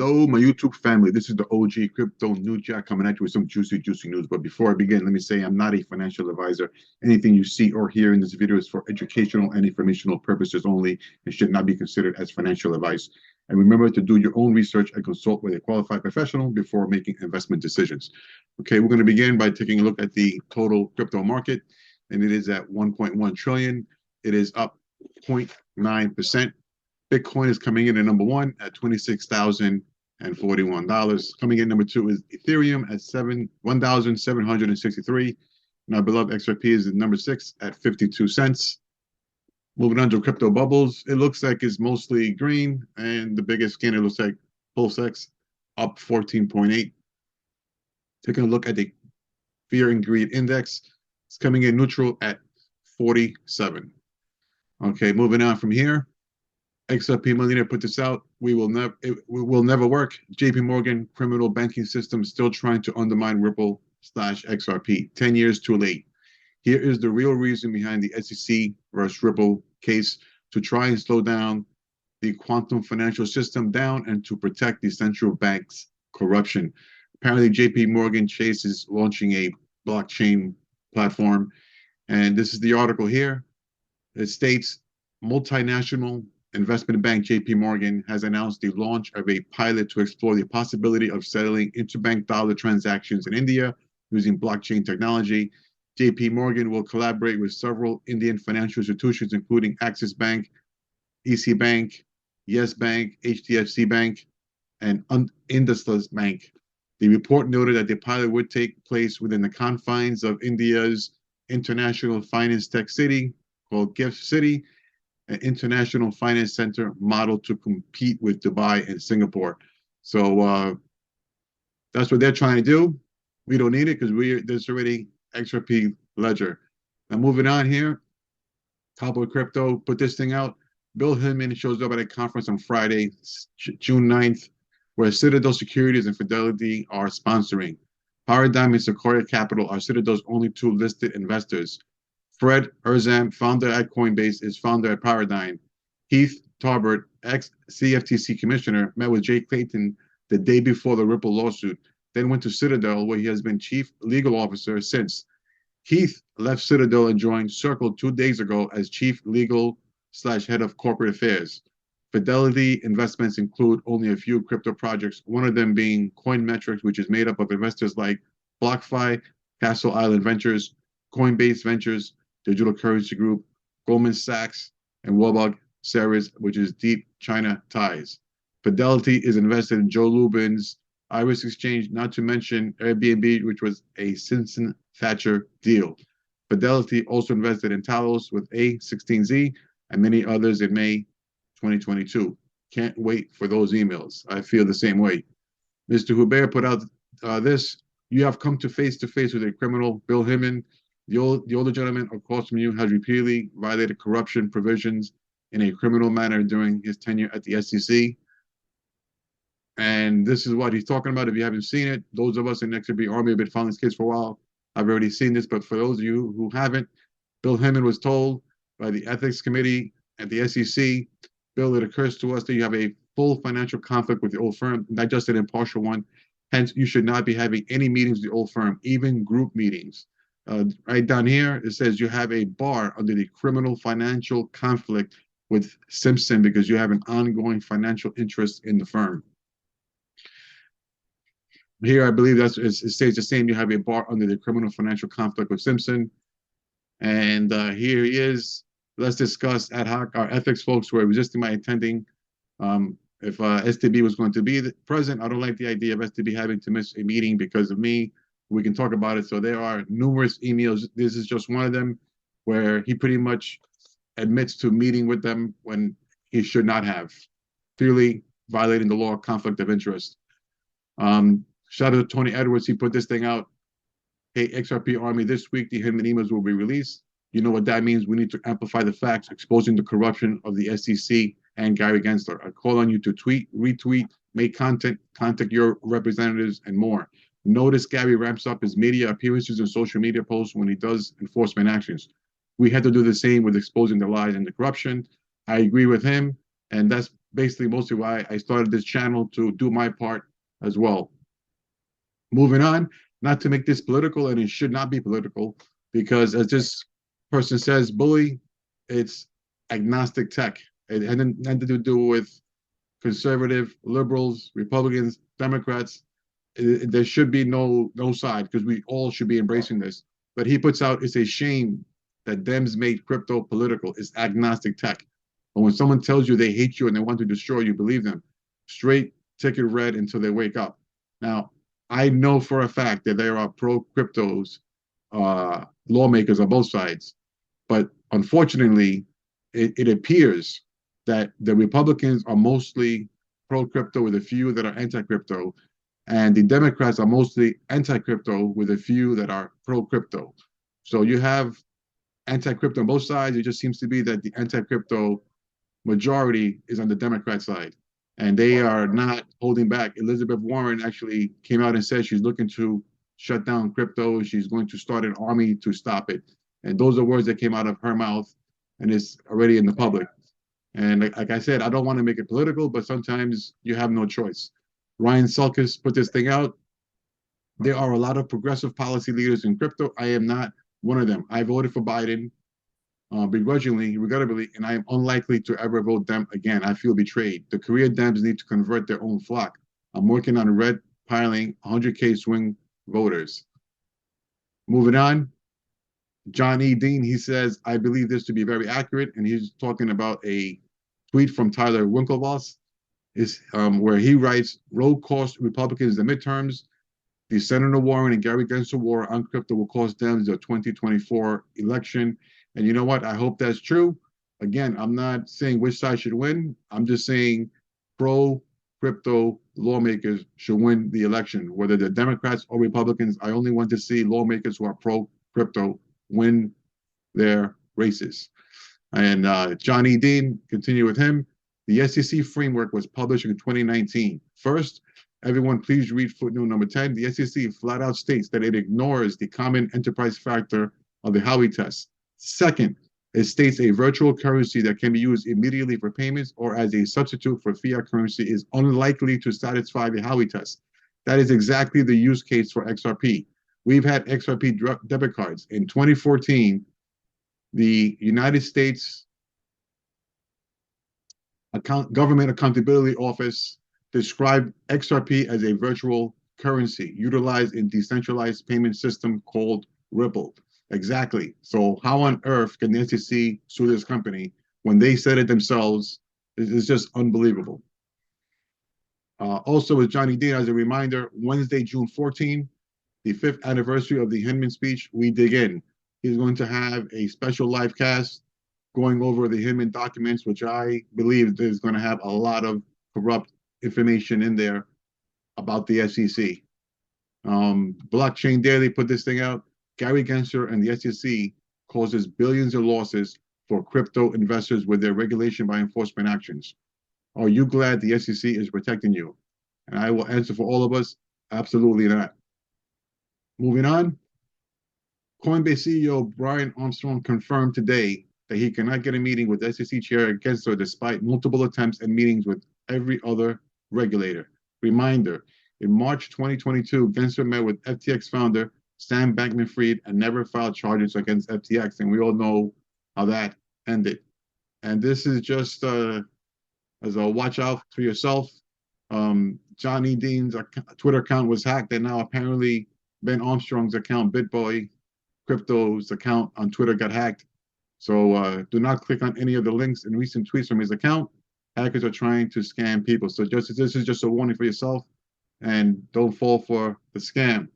Hello, my YouTube family. This is the OG Crypto New Jack coming at you with some juicy news. But before I begin, let me say I'm not a financial advisor. Anything you see or hear in this video is for educational and informational purposes only and should not be considered as financial advice. And remember to do your own research and consult with a qualified professional before making investment decisions. Okay, we're going to begin by taking a look at the total crypto market, and it is at 1.1 trillion. It is up 0.9%. Bitcoin is coming in at number one at $26,041. Coming in number two is Ethereum at $1,763. And our beloved XRP is at number 6 at 52 cents. Moving on to crypto bubbles, it looks like it's mostly green, and the biggest gainer looks like PulseX up 14.8. Taking a look at the Fear and Greed Index, it's coming in neutral at 47. Okay, moving on from here. XRP Millionaire put this out. It will never work. JP Morgan criminal banking system still trying to undermine Ripple/XRP. 10 years too late. Here is the real reason behind the SEC versus Ripple case: to try and slow down the quantum financial system down and to protect the central bank's corruption. Apparently, JP Morgan Chase is launching a blockchain platform. And this is the article here. It states multinational investment bank JP Morgan has announced the launch of a pilot to explore the possibility of settling interbank dollar transactions in India using blockchain technology. JP Morgan will collaborate with several Indian financial institutions, including Axis Bank, EC Bank, Yes Bank, HDFC Bank, and IndusInd Bank. The report noted that the pilot would take place within the confines of India's international finance tech city called GIFT City, an international finance center model to compete with Dubai and Singapore. So that's what they're trying to do. We don't need it because there's already XRP Ledger. Now moving on here, Top of Crypto put this thing out. Bill Hinman shows up at a conference on Friday, June 9th, where Citadel Securities and Fidelity are sponsoring. Paradigm and Sequoia Capital are Citadel's only two listed investors. Fred Erzam, founder at Coinbase, is founder at Paradigm. Heath Tarbert, ex-CFTC commissioner, met with Jay Clayton the day before the Ripple lawsuit, then went to Citadel, where he has been chief legal officer since. Heath left Citadel and joined Circle 2 days ago as chief legal/head of corporate affairs. Fidelity investments include only a few crypto projects, one of them being Coinmetrics, which is made up of investors like BlockFi, Castle Island Ventures, Coinbase Ventures, Digital Currency Group, Goldman Sachs, and Warburg Series, which is deep China ties. Fidelity is invested in Joe Lubin's Iris Exchange, not to mention Airbnb, which was a Simpson Thatcher deal. Fidelity also invested in Talos with A16Z and many others in May 2022. Can't wait for those emails. I feel the same way. Mr. Hubert put out this. You have come to face with a criminal, Bill Hinman. The older gentleman across from you has repeatedly violated corruption provisions in a criminal manner during his tenure at the SEC. And this is what he's talking about. If you haven't seen it, those of us in the XRP Army have been following this case for a while. I've already seen this, but for those of you who haven't, Bill Hinman was told by the Ethics Committee at the SEC, Bill, it occurs to us that you have a full financial conflict with the old firm, not just an impartial one. Hence, you should not be having any meetings with the old firm, even group meetings. Right down here, it says you have a bar under the criminal financial conflict with Simpson because you have an ongoing financial interest in the firm. Here, I believe it states the same. You have a bar under the criminal financial conflict with Simpson. And here he is. Let's discuss ad hoc. Our ethics folks who are resisting my attending. If STB was going to be present, I don't like the idea of STB having to miss a meeting because of me. We can talk about it. So there are numerous emails. This is just one of them where he pretty much admits to meeting with them when he should not have, clearly violating the law of conflict of interest. Shout out to Tony Edwards. He put this thing out. Hey, XRP Army, this week the Hinman emails will be released. You know what that means. We need to amplify the facts, exposing the corruption of the SEC and Gary Gensler. I call on you to tweet, retweet, make content, contact your representatives, and more. Notice Gary ramps up his media appearances and social media posts when he does enforcement actions. We had to do the same with exposing the lies and the corruption. I agree with him, and that's basically mostly why I started this channel, to do my part as well. Moving on, not to make this political, and it should not be political, because as this person says, Bully, it's agnostic tech. It had nothing to do with conservative, liberals, Republicans, Democrats. There should be no side, because we all should be embracing this. But he puts out, it's a shame that Dems made crypto political. It's agnostic tech. But when someone tells you they hate you and they want to destroy you, believe them. Straight ticket red until they wake up. Now, I know for a fact that there are pro cryptos lawmakers on both sides, but unfortunately, it appears that the Republicans are mostly pro crypto with a few that are anti crypto, and the Democrats are mostly anti crypto with a few that are pro crypto. So you have anti crypto on both sides. It just seems to be that the anti crypto majority is on the Democrat side, and they are not holding back. Elizabeth Warren actually came out and said she's looking to shut down crypto. She's going to start an army to stop it. And those are words that came out of her mouth, and it's already in the public. And like I said, I don't want to make it political, but sometimes you have no choice. Ryan Sulkus put this thing out. There are a lot of progressive policy leaders in crypto. I am not one of them. I voted for Biden begrudgingly, regrettably, and I am unlikely to ever vote them again. I feel betrayed. The Korea Dems need to convert their own flock. I'm working on red piling 100K swing voters. Moving on, John E. Dean, he says, I believe this to be very accurate, and he's talking about a tweet from Tyler Winklevoss, where he writes, road cost Republicans the midterms. The Senator Warren and Gary Gensler war on crypto will cost them the 2024 election. And you know what? I hope that's true. Again, I'm not saying which side should win. I'm just saying pro-crypto lawmakers should win the election. Whether they're Democrats or Republicans, I only want to see lawmakers who are pro-crypto win their races. And John E. Dean, continue with him. The SEC framework was published in 2019. First, everyone please read footnote number 10. The SEC flat out states that it ignores the common enterprise factor of the Howey test. Second, it states a virtual currency that can be used immediately for payments or as a substitute for fiat currency is unlikely to satisfy the Howey test. That is exactly the use case for XRP. We've had XRP debit cards. In 2014, the United States Government Accountability Office described XRP as a virtual currency utilized in decentralized payment system called Ripple. Exactly. So how on earth can the SEC sue this company when they said it themselves? It's just unbelievable. Also, with Johnny Dean, as a reminder, Wednesday, June 14, the 5th anniversary of the Hinman speech, we dig in. He's going to have a special live cast going over the Hinman documents, which I believe is going to have a lot of corrupt information in there about the SEC. Blockchain Daily put this thing out. Gary Gensler and the SEC causes billions of losses for crypto investors with their regulation by enforcement actions. Are you glad the SEC is protecting you? And I will answer for all of us, absolutely not. Moving on, Coinbase CEO Brian Armstrong confirmed today that he cannot get a meeting with SEC Chair Gensler despite multiple attempts and meetings with every other regulator. Reminder, in March 2022, Gensler met with FTX founder Sam Bankman-Fried and never filed charges against FTX, and we all know how that ended. And this is just as a watch out for yourself. John E. Dean's Twitter account was hacked, and now apparently Ben Armstrong's account, BitBoy Crypto's account on Twitter got hacked. So do not click on any of the links and recent tweets from his account. Hackers are trying to scam people. So this is just a warning for yourself, and don't fall for the scam.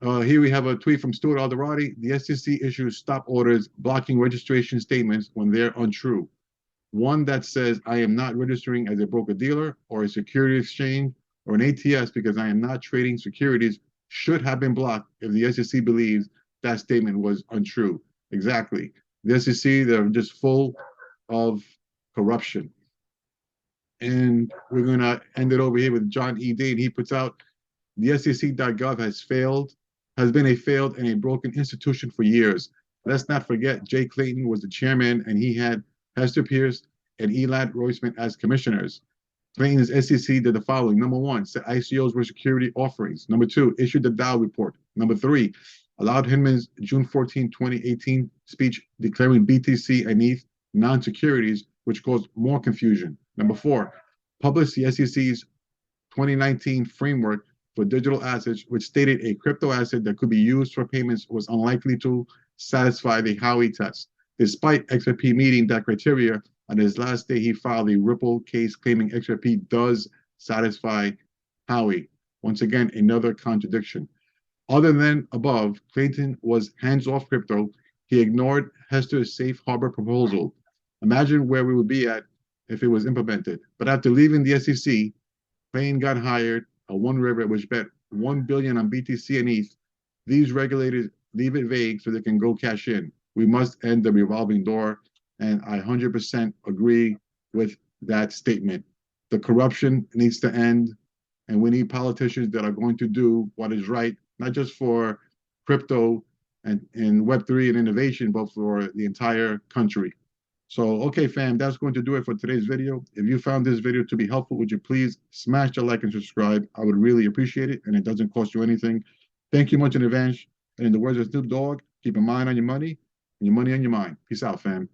Here we have a tweet from Stuart Alderati. The SEC issues stop orders blocking registration statements when they're untrue. One that says I am not registering as a broker-dealer or a security exchange or an ATS because I am not trading securities should have been blocked if the SEC believes that statement was untrue. Exactly. The SEC, they're just full of corruption. And we're going to end it over here with John E. Dean. He puts out, the SEC.gov has been a failed and a broken institution for years. Let's not forget Jay Clayton was the chairman, and he had Hester Pierce and Elad Roisman as commissioners. Clayton's SEC did the following. Number one, set ICOs were security offerings. Number two, issued the Dow report. Number three, allowed Hinman's June 14, 2018 speech declaring BTC and ETH non-securities, which caused more confusion. Number four, published the SEC's 2019 framework for digital assets, which stated a crypto asset that could be used for payments was unlikely to satisfy the Howey test. Despite XRP meeting that criteria, on his last day, he filed a Ripple case claiming XRP does satisfy Howey. Once again, another contradiction. Other than above, Clayton was hands-off crypto. He ignored Hester's safe harbor proposal. Imagine where we would be at if it was implemented. But after leaving the SEC, Clayton got hired at One River, which bet $1 billion on BTC and ETH. These regulators leave it vague so they can go cash in. We must end the revolving door, and I 100% agree with that statement. The corruption needs to end, and we need politicians that are going to do what is right, not just for crypto and Web3 and innovation, but for the entire country. So, okay, fam, that's going to do it for today's video. If you found this video to be helpful, would you please smash the like and subscribe? I would really appreciate it, and it doesn't cost you anything. Thank you much in advance. And in the words of Snoop Dogg, keep your mind on your money and your money on your mind. Peace out, fam.